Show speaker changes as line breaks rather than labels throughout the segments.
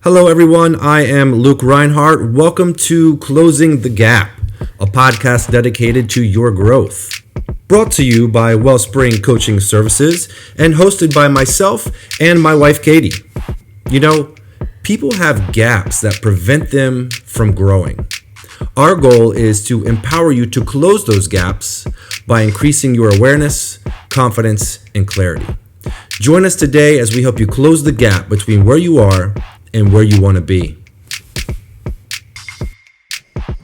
Hello, everyone. I am Luke Reinhardt. Welcome to Closing the Gap, a podcast dedicated to your growth. Brought to you by Wellspring Coaching Services and hosted by myself and my wife, Katie. You know, people have gaps that prevent them from growing. Our goal is to empower you to close those gaps by increasing your awareness, confidence, and clarity. Join us today as we help you close the gap between where you are and where you want to be.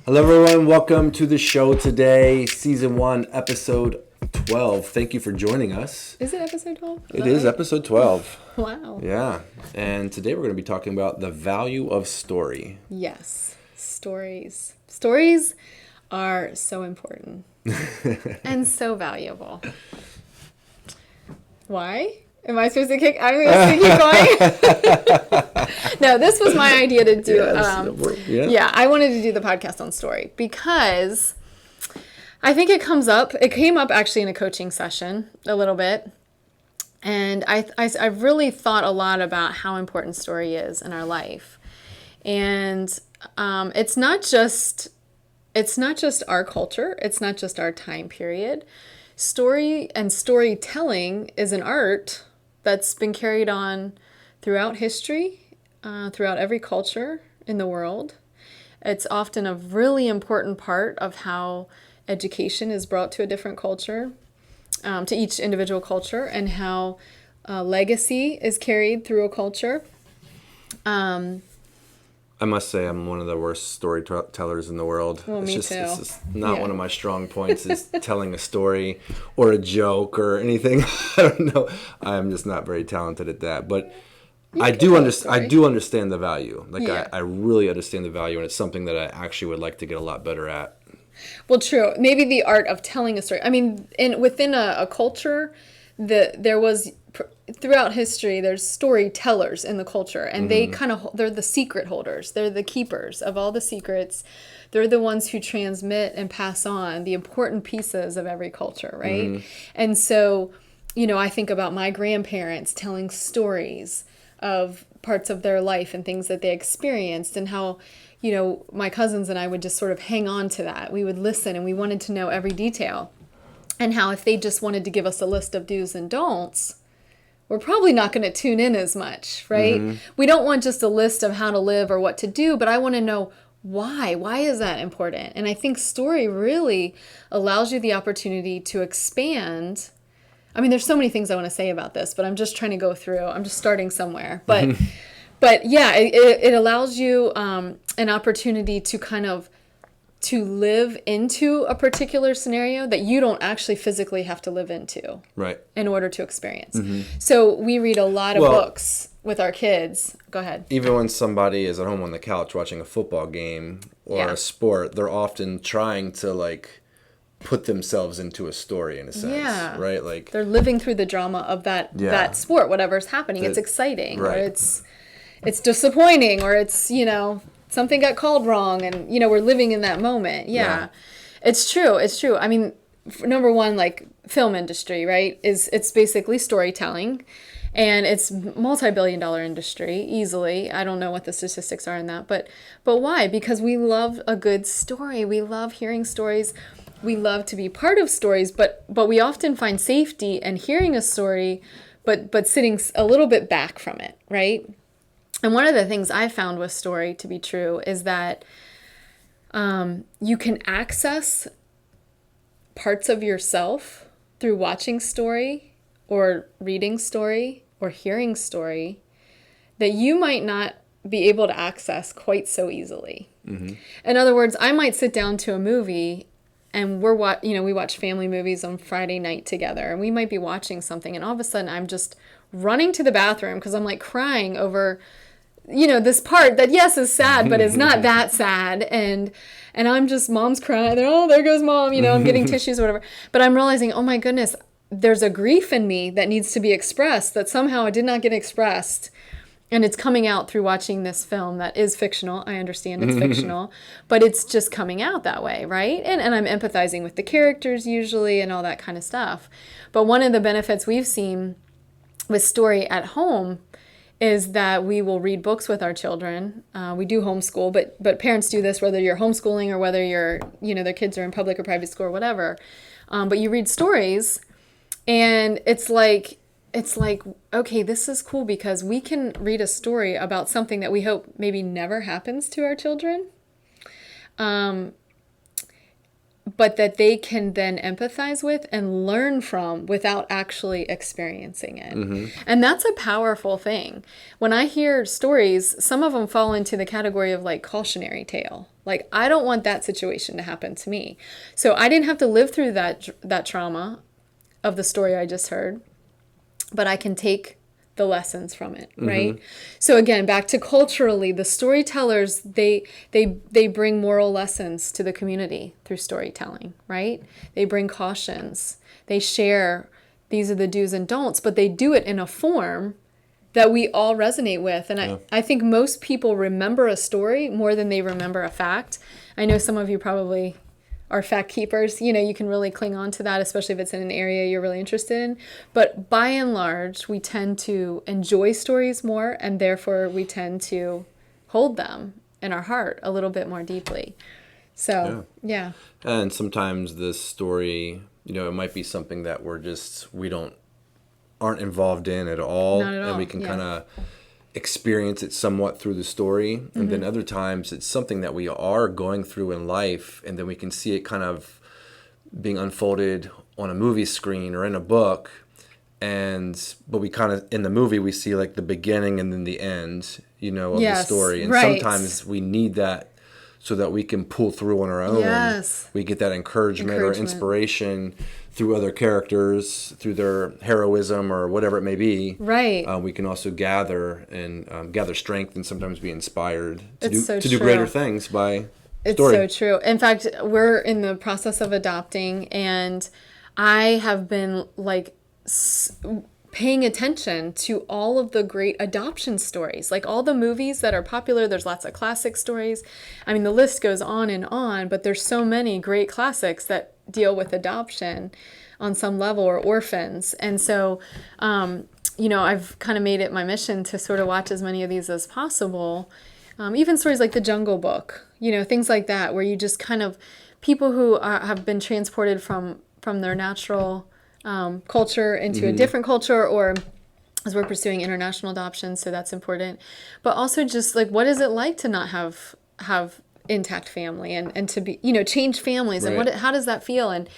Hello, everyone. Welcome to the show today, Season 1, Episode 12. Thank you for joining us.
Is it Episode 12?
It is Episode 12.
Wow.
Yeah. And today we're going to be talking about the value of story.
Yes. Stories. Stories are so important and so valuable. Why? Am I supposed to keep going? No, this was my idea to do.
Yes.
I wanted to do the podcast on story because I think it came up actually in a coaching session a little bit. And I've really thought a lot about how important story is in our life. And it's not just our culture. It's not just our time period. Story and storytelling is an art that's been carried on throughout history, throughout every culture in the world. It's often a really important part of how education is brought to a different culture, to each individual culture, and how legacy is carried through a culture.
I must say I'm one of the worst storytellers in the world.
Well, me too.
It's just not one of my strong points is telling a story or a joke or anything. I don't know. I'm just not very talented at that. But I do understand the value. I really understand the value, and it's something that I actually would like to get a lot better at.
Well, true. Maybe the art of telling a story. I mean, within a culture, throughout history, there's storytellers in the culture, and they're the secret holders. They're the keepers of all the secrets. They're the ones who transmit and pass on the important pieces of every culture, right? Mm-hmm. And so, I think about my grandparents telling stories of parts of their life and things that they experienced, and how, my cousins and I would just sort of hang on to that. We would listen, and we wanted to know every detail. And how if they just wanted to give us a list of do's and don'ts, we're probably not going to tune in as much, right? Mm-hmm. We don't want just a list of how to live or what to do, but I want to know why. Why is that important? And I think story really allows you the opportunity to expand. I mean, there's so many things I want to say about this, but I'm just trying to go through. I'm just starting somewhere. But it allows you an opportunity to kind of to live into a particular scenario that you don't actually physically have to live into, right, in order to experience. Mm-hmm. So we read a lot of books with our kids. Go ahead.
Even when somebody is at home on the couch watching a football game or a sport, they're often trying to put themselves into a story in a sense, right? They're
living through the drama of that sport, whatever's happening. It's exciting, right, or it's disappointing, or it's something got called wrong, and we're living in that moment. Yeah. It's true. I mean, number one, film industry, right? It's basically storytelling, and it's multi-billion-dollar industry easily. I don't know what the statistics are in that, but why? Because we love a good story. We love hearing stories. We love to be part of stories, but we often find safety in hearing a story, but sitting a little bit back from it, right? And one of the things I found with story to be true is that you can access parts of yourself through watching story or reading story or hearing story that you might not be able to access quite so easily. Mm-hmm. In other words, I might sit down to a movie, and we watch family movies on Friday night together, and we might be watching something, and all of a sudden I'm just running to the bathroom because I'm crying over this part that, yes, is sad, but it's not that sad. And I'm just, mom's crying. There goes mom, I'm getting tissues or whatever. But I'm realizing, oh my goodness, there's a grief in me that needs to be expressed that somehow it did not get expressed. And it's coming out through watching this film that is fictional. I understand it's fictional, but it's just coming out that way, right? And I'm empathizing with the characters usually and all that kind of stuff. But one of the benefits we've seen with story at home is that we will read books with our children. We do homeschool, but parents do this whether you're homeschooling or whether you're, their kids are in public or private school or whatever. But you read stories, and it's like, okay, this is cool because we can read a story about something that we hope maybe never happens to our children. But that they can then empathize with and learn from without actually experiencing it. Mm-hmm. And that's a powerful thing. When I hear stories, some of them fall into the category of like cautionary tale. Like, I don't want that situation to happen to me. So I didn't have to live through that trauma of the story I just heard, but I can take the lessons from it, right? Mm-hmm. So again, back to culturally, the storytellers, they bring moral lessons to the community through storytelling, right? They bring cautions. They share, these are the do's and don'ts, but they do it in a form that we all resonate with. And I think most people remember a story more than they remember a fact. I know some of you probably are fact keepers. You can really cling on to that, especially if it's in an area you're really interested in. But by and large, we tend to enjoy stories more, and therefore we tend to hold them in our heart a little bit more deeply. So, yeah.
And sometimes the story, it might be something that we aren't involved in at all.
Not at all.
And we can kind of experience it somewhat through the story. And mm-hmm. then other times it's something that we are going through in life, and then we can see it kind of being unfolded on a movie screen or in a book. But we kind of, in the movie, we see like the beginning and then the end, of the story. And sometimes we need that so that we can pull through on our own.
Yes.
We get that encouragement or inspiration through other characters, through their heroism or whatever it may be.
Right.
We can also gather strength and sometimes be inspired to
It's
do greater things by
It's
story.
so true. In fact, we're in the process of adopting, and I have been like paying attention to all of the great adoption stories, like all the movies that are popular. There's lots of classic stories. I mean, the list goes on, but there's so many great classics that deal with adoption on some level, or orphans. And so, I've kind of made it my mission to sort of watch as many of these as possible. Even stories like The Jungle Book, things like that, where you just kind of, people who have been transported from their natural culture into mm-hmm. a different culture, or as we're pursuing international adoption, so that's important. But also just like, what is it like to not have intact family and to be, change families, right. And how does that feel? And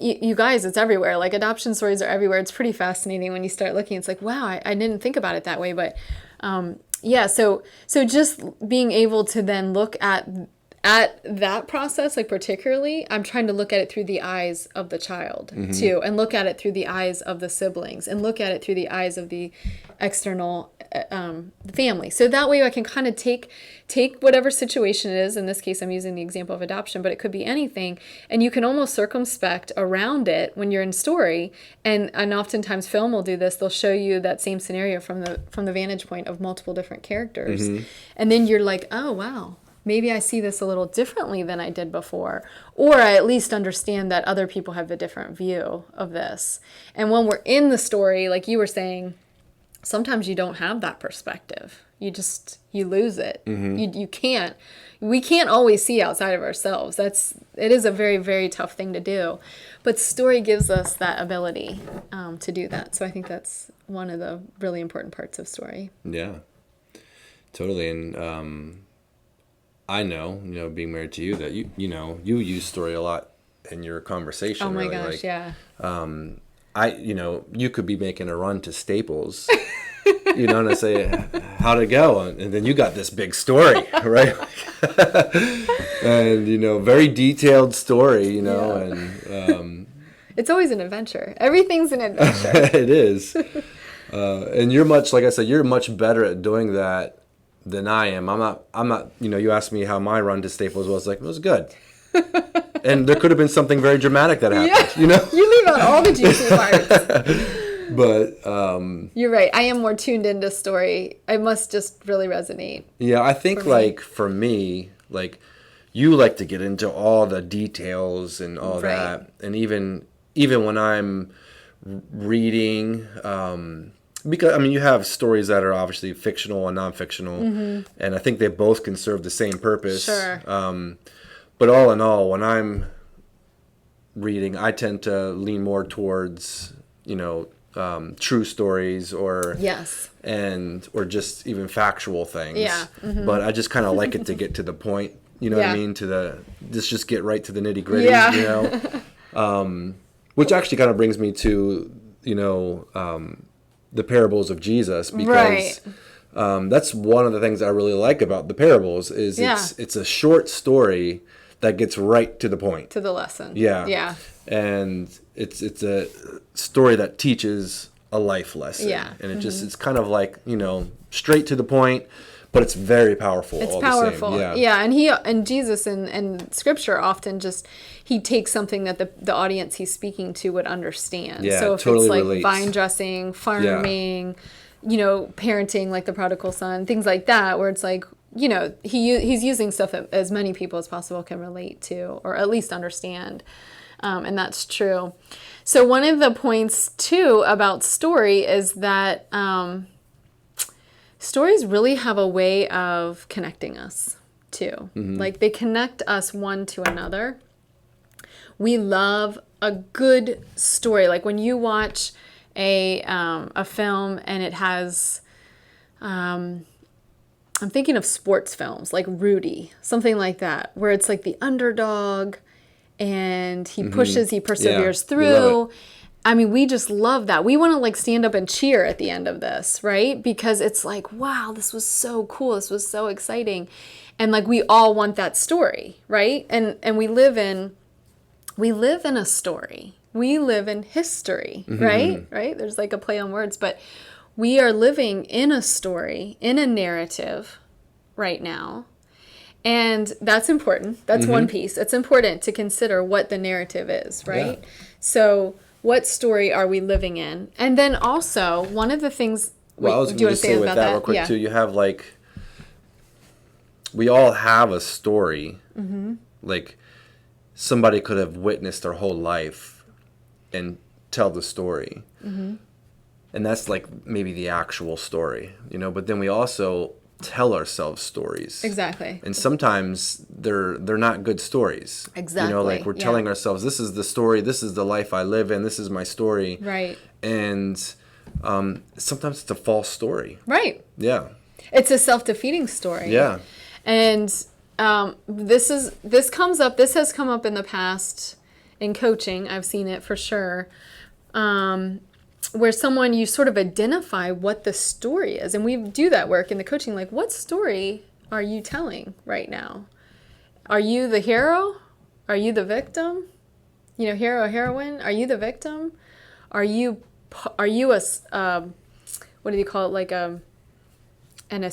you guys, it's everywhere. Like, adoption stories are everywhere. It's pretty fascinating when you start looking. It's like, wow, I didn't think about it that way. But so just being able to then look at that process, like particularly, I'm trying to look at it through the eyes of the child mm-hmm. too, and look at it through the eyes of the siblings, and look at it through the eyes of the external family. So that way I can kind of take whatever situation it is. In this case, I'm using the example of adoption, but it could be anything. And you can almost circumspect around it when you're in story. And oftentimes film will do this. They'll show you that same scenario from the vantage point of multiple different characters. Mm-hmm. And then you're like, oh, wow. Maybe I see this a little differently than I did before, or I at least understand that other people have a different view of this. And when we're in the story, like you were saying, sometimes you don't have that perspective. You lose it. Mm-hmm. We can't always see outside of ourselves. It is a very, very tough thing to do. But story gives us that ability to do that. So I think that's one of the really important parts of story.
Yeah, totally. And I know, being married to you, that you use story a lot in your conversation.
Oh my
really.
gosh, yeah.
You could be making a run to Staples, and I say, how'd it go? And then you got this big story, right? And, very detailed story,
yeah.
And
it's always an adventure. Everything's an adventure.
It is. And you're much, like I said, you're much better at doing that than I am. I'm not, you asked me how my run to Staples was. Like, it was good. And there could have been something very dramatic that happened,
You leave out all the juicy parts.
But
you're right. I am more tuned into story. I must just really resonate.
Yeah, I think for me, like, you like to get into all the details and all that. And even when I'm reading, Because, I mean, you have stories that are obviously fictional and non-fictional, and I think they both can serve the same purpose.
Sure.
But all in all, when I'm reading, I tend to lean more towards, true stories or or just even factual things.
Yeah.
But I just kind of like it to get to the point. You know what I mean? Just get right to the nitty gritty. Which actually kind of brings me to the parables of Jesus, because that's one of the things I really like about the parables is it's a short story that gets right to the point,
to the lesson.
Yeah. And it's a story that teaches a life lesson.
Yeah.
And it's kind of like, straight to the point, but it's very powerful.
It's
all
powerful.
The same.
And Jesus and Scripture often he takes something that the audience he's speaking to would understand.
Yeah,
so if
totally
it's like
relates.
vine dressing, farming, parenting, like the prodigal son, things like that, where it's like, he's using stuff that as many people as possible can relate to, or at least understand. And that's true. So one of the points too about story is that stories really have a way of connecting us too. Like they connect us one to another. We love a good story. Like when you watch a film and it has, I'm thinking of sports films like Rudy, something like that, where it's like the underdog and he pushes, he perseveres through. I mean, we just love that. We want to like stand up and cheer at the end of this, right? Because it's like, wow, this was so cool. This was so exciting. And like we all want that story, right? And we live in a story. We live in history, right? Right? There's like a play on words, but we are living in a story, in a narrative right now. And that's important. That's one piece. It's important to consider what the narrative is, right? Yeah. So what story are we living in? And then also, one of the things...
Well, I was going to say with that real quick, too. You have, like... We all have a story. Like, somebody could have witnessed their whole life and tell the story. And that's, like, maybe the actual story, But then we also tell ourselves stories.
Exactly.
And sometimes they're not good stories.
Exactly.
Like we're telling ourselves, this is the story, this is the life I live in, this is my story.
Right.
And sometimes it's a false story.
Right.
Yeah.
It's a self-defeating story.
Yeah.
And this has come up in the past in coaching. I've seen it for sure. Where you sort of identify what the story is. And we do that work in the coaching. Like, what story are you telling right now? Are you the hero? Are you the victim? Hero, heroine? Are you the victim? Are you a, what do you call it? Like not an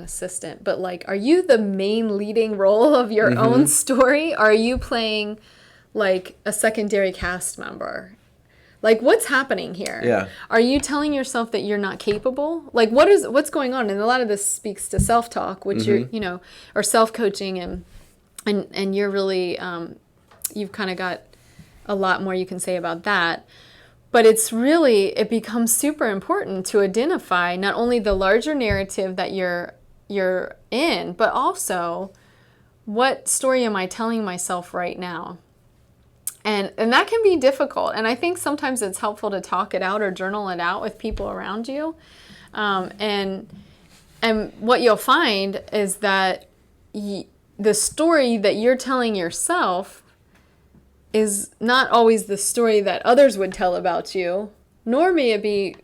assistant, but like, are you the main leading role of your own story? Are you playing like a secondary cast member? Like, what's happening here? Yeah. Are you telling yourself that you're not capable? Like, what's going on? And a lot of this speaks to self-talk, which you're, or self-coaching, and you're really, you've kind of got a lot more you can say about that. But it becomes super important to identify not only the larger narrative that you're in, but also what story am I telling myself right now? And that can be difficult. And I think sometimes it's helpful to talk it out or journal it out with people around you. And what you'll find is that the story that you're telling yourself is not always the story that others would tell about you, nor may it be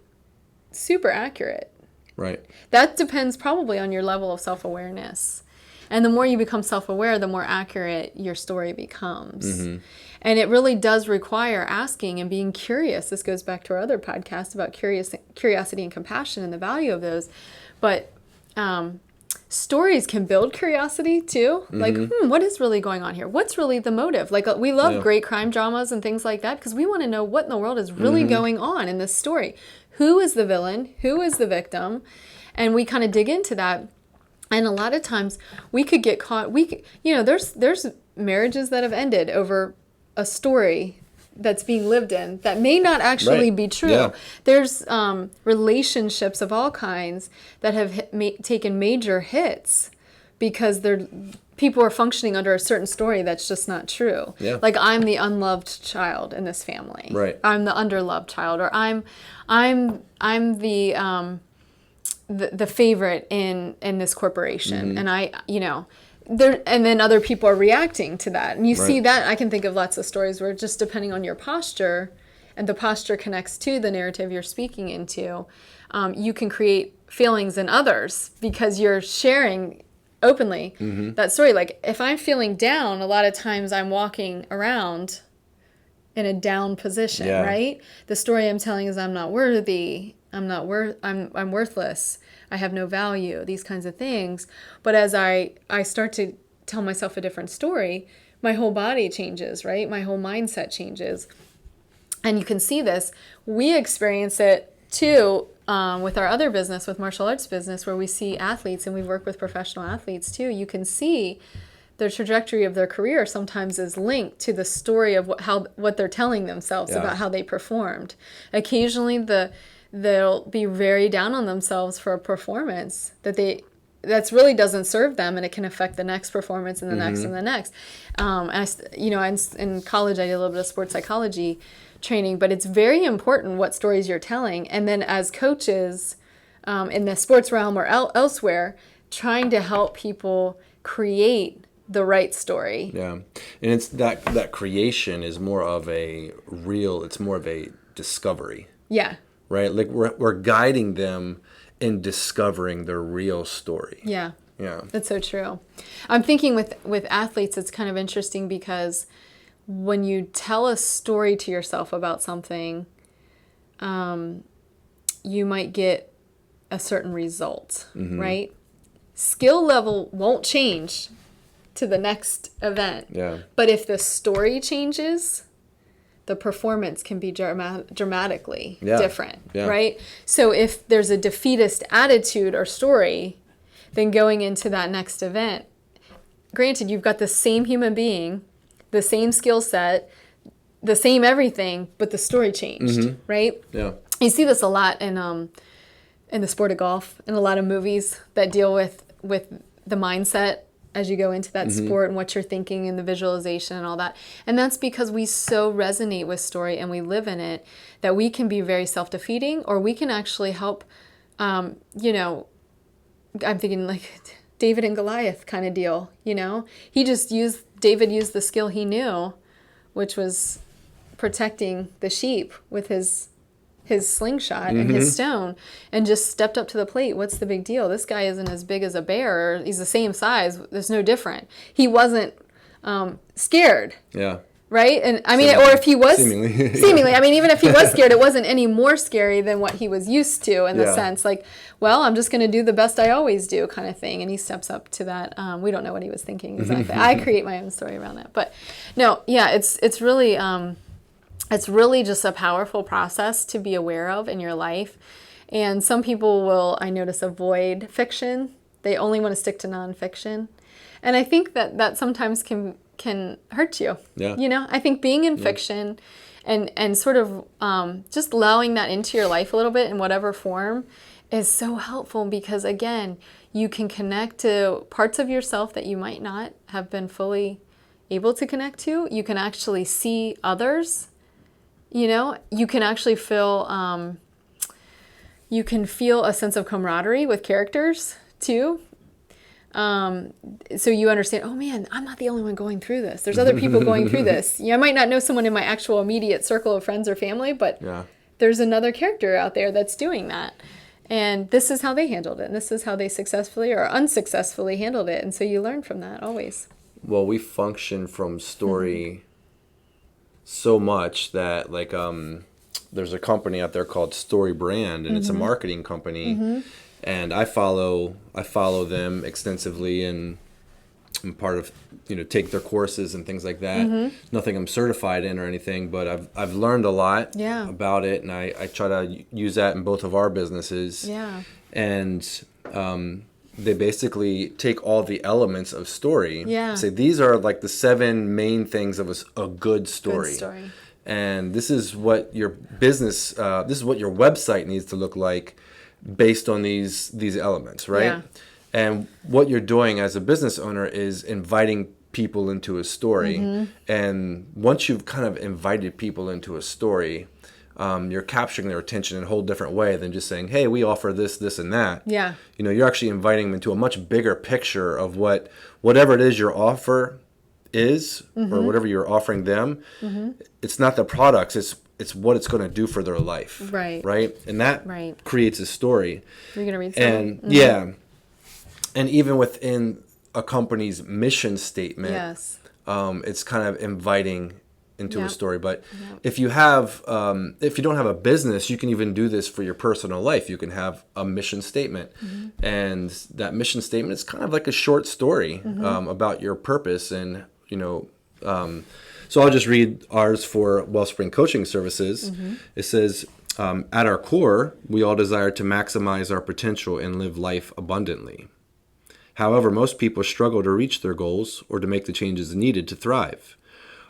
super accurate.
Right.
That depends probably on your level of self-awareness. And the more you become self-aware, the more accurate your story becomes. And it really does require asking and being curious. This goes back to our other podcast about curiosity and compassion and the value of those. But stories can build curiosity too. Like, what is really going on here? What's really the motive? Like, we love great crime dramas and things like that because we want to know what in the world is really going on in this story. Who is the villain? Who is the victim? And we kind of dig into that. And a lot of times we could get caught. There's marriages that have ended over a story that's being lived in that may not actually be true. Yeah. There's relationships of all kinds that have taken major hits because people are functioning under a certain story that's just not true.
Yeah.
Like, I'm the unloved child in this family.
Right.
I'm the underloved child, or I'm the favorite in this corporation, and I, and then other people are reacting to that, and you see that. I can think of lots of stories where, just depending on your posture, and the posture connects to the narrative you're speaking into, you can create feelings in others because you're sharing openly that story. Like, if I'm feeling down, a lot of times I'm walking around in a down position, right? The story I'm telling is I'm not worthy. I'm worthless. I have no value, these kinds of things. But as I start to tell myself a different story, my whole body changes, right? My whole mindset changes. And you can see this. We experience it too with our other business, with martial arts business, where we see athletes, and we work with professional athletes too. You can see the trajectory of their career sometimes is linked to the story of what they're telling themselves about how they performed. Occasionally they'll be very down on themselves for a performance that really doesn't serve them, and it can affect the next performance and the next and the next. In college I did a little bit of sports psychology training, but it's very important what stories you're telling. And then as coaches in the sports realm or elsewhere, trying to help people create the right story.
Yeah. And it's that creation is more of a discovery.
Yeah.
Right? Like we're guiding them in discovering their real story.
Yeah.
Yeah.
That's so true. I'm thinking with athletes, it's kind of interesting because when you tell a story to yourself about something, you might get a certain result, right? Skill level won't change to the next event.
Yeah.
But if the story changes, the performance can be dramatically different, right? So if there's a defeatist attitude or story, then going into that next event, granted, you've got the same human being, the same skill set, the same everything, but the story changed, right?
Yeah.
You see this a lot in the sport of golf, in a lot of movies that deal with the mindset as you go into that sport and what you're thinking and the visualization and all that. And that's because we so resonate with story and we live in it that we can be very self-defeating, or we can actually help, I'm thinking like David and Goliath kind of deal, David used the skill he knew, which was protecting the sheep with his slingshot and his stone, and just stepped up to the plate. What's the big deal? This guy isn't as big as a bear. Or he's the same size. There's no different. He wasn't scared.
Yeah.
Right? And I mean, or if he was seemingly, I mean, even if he was scared, it wasn't any more scary than what he was used to, in the sense like, well, I'm just going to do the best I always do kind of thing. And he steps up to that. We don't know what he was thinking exactly. I create my own story around that. But no, yeah, it's really just a powerful process to be aware of in your life. And some people will, I notice, avoid fiction. They only want to stick to nonfiction. And I think that sometimes can hurt you.
Yeah.
I think being in fiction and sort of just allowing that into your life a little bit in whatever form is so helpful, because again, you can connect to parts of yourself that you might not have been fully able to connect to. You can actually see others. You can actually feel a sense of camaraderie with characters too. So you understand, oh man, I'm not the only one going through this. There's other people going through this. I might not know someone in my actual immediate circle of friends or family, but there's another character out there that's doing that. And this is how they handled it. And this is how they successfully or unsuccessfully handled it. And so you learn from that always.
Well, we function from story so much that like there's a company out there called Story Brand, and it's a marketing company, and I follow them extensively, and I'm part of take their courses and things like that. Nothing I'm certified in or anything, but I've learned a lot about it, and I try to use that in both of our businesses. And they basically take all the elements of story, say these are like the 7 main things of a good story. and this is what your business, this is what your website needs to look like based on these elements, right?
Yeah.
And what you're doing as a business owner is inviting people into a story. And once you've kind of invited people into a story, you're capturing their attention in a whole different way than just saying, hey, we offer this, and that.
Yeah.
You're actually inviting them into a much bigger picture of whatever it is your offer is, or whatever you're offering them. It's not the products, it's what it's going to do for their life. Right? And that creates a story.
You're going to read something?
And yeah. And even within a company's mission statement, it's kind of inviting into a story. But if you don't have a business, you can even do this for your personal life. You can have a mission statement, and that mission statement is kind of like a short story about your purpose. And so I'll just read ours for Wellspring Coaching Services. It says, at our core, we all desire to maximize our potential and live life abundantly. However, most people struggle to reach their goals or to make the changes needed to thrive.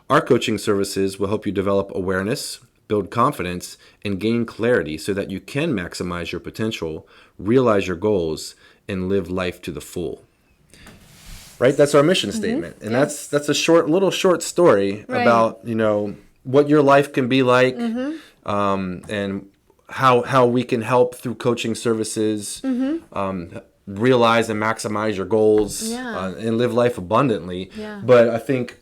Our coaching services will help you develop awareness, build confidence, and gain clarity so that you can maximize your potential, realize your goals, and live life to the full. Right? That's our mission statement. And that's a little short story about, what your life can be like, and how we can help through coaching services, realize and maximize your goals, and live life abundantly. But I think,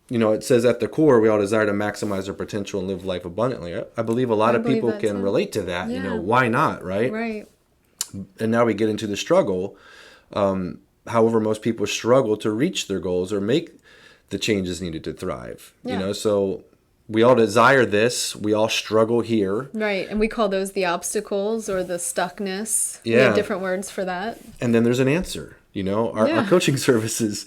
it says at the core, we all desire to maximize our potential and live life abundantly. I believe a lot of people can relate to that. Why not, right?
Right.
And now we get into the struggle. However, most people struggle to reach their goals or make the changes needed to thrive. So we all desire this. We all struggle here.
Right. And we call those the obstacles or the stuckness. We have different words for that.
And then there's an answer. Our coaching services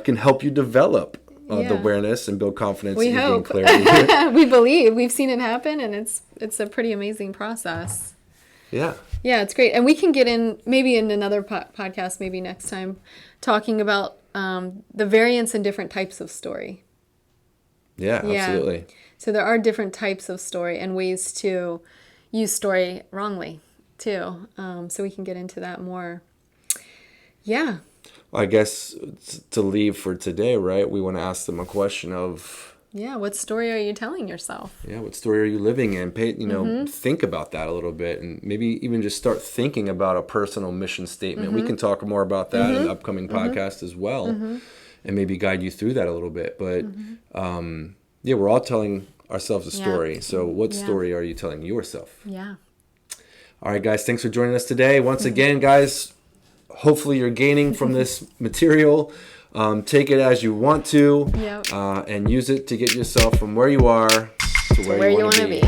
can help you develop the awareness and build confidence and gain clarity.
We believe. We've seen it happen, and it's a pretty amazing process.
Yeah.
Yeah, it's great. And we can get in, maybe in another podcast, maybe next time, talking about the variance in different types of story.
Yeah, absolutely.
So there are different types of story and ways to use story wrongly, too. So we can get into that more. Yeah.
Well, I guess to leave for today, right, we want to ask them a question of...
Yeah, what story are you telling yourself?
Yeah, what story are you living in? Think about that a little bit, and maybe even just start thinking about a personal mission statement. We can talk more about that in the upcoming podcast as well, and maybe guide you through that a little bit. But we're all telling ourselves a story. So what story are you telling yourself?
Yeah.
All right, guys, thanks for joining us today. Once again, guys, hopefully you're gaining from this material. Take it as you want to, and use it to get yourself from where you are to where you want to be.